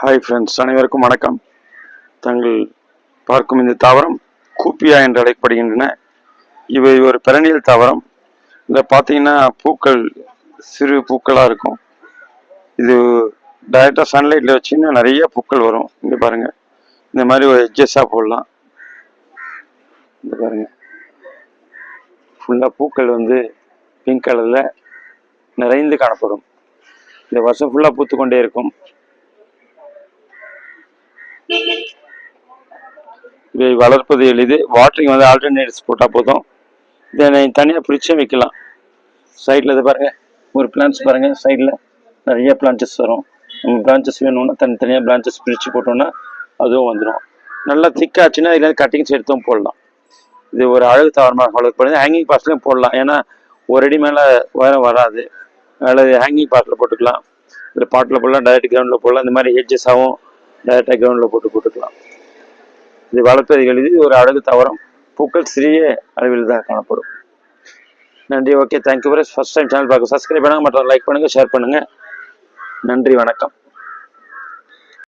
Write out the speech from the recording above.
Hi friends, அனைவருக்கும் வணக்கம். தாங்கள் பார்க்கும் இந்த தாவரம் கூப்பியா என்று அழைக்கப்படுகின்றன. இவை ஒரு பெரனியல் தாவரம். இதில் பார்த்தீங்கன்னா பூக்கள் சிறு பூக்களாக இருக்கும். இது டைரெக்டாக சன்லைட்டில் வச்சிங்கன்னா நிறைய பூக்கள் வரும். இங்கே பாருங்கள், இந்த மாதிரி ஒரு எட்ஜஸாக போடலாம். இந்த பாருங்கள், ஃபுல்லாக பூக்கள் பிங்க் கலரில் நிறைந்து காணப்படும். இந்த வருஷம் ஃபுல்லாக பூத்து கொண்டே இருக்கும். இதை வளர்ப்பது எளிது. வாட்டரிங் ஆல்டர்னேட்ஸ் போட்டால் போதும். இதை தனியாக பிரிச்சும் வைக்கலாம். சைடில் இது பாருங்கள், ஒரு பிளான்ஸ் பாருங்கள், சைடில் நிறைய பிளான்ச்சஸ் வரும். நம்ம பிரான்ச்சஸ் வேணும்னா தனித்தனியாக பிரான்ச்சஸ் பிரித்து போட்டோம்னா அதுவும் வந்துடும். நல்லா திக்காச்சுன்னா இதில் கட்டிங்ஸ் எடுத்தும் போடலாம். இது ஒரு அழகு தாவரமாக வளர்க்கப்படுது. ஹேங்கிங் பாஸ்ட்லையும் போடலாம். ஏன்னா ஒரு அடி மேலே உயரம் வராது. அதில் ஹேங்கிங் பாட்டில் போட்டுக்கலாம். இதில் பாட்டில் போடலாம், டைரக்ட் கிரவுண்டில் போடலாம். இந்த மாதிரி ஹெட்ஜஸாகவும் டைரெக்டாக கிரவுண்டில் போட்டுக்கலாம். இது வளர்ப்பது எளிது. ஒரு அழகு தாவரம். பூக்கள் சிறிய அளவில் தான் காணப்படும். நன்றி. Okay, thank you. First time channel பார்க்க சப்ஸ்கிரைப் பண்ணுங்கள், மற்றும் லைக் பண்ணுங்கள், ஷேர் பண்ணுங்கள். நன்றி, வணக்கம்.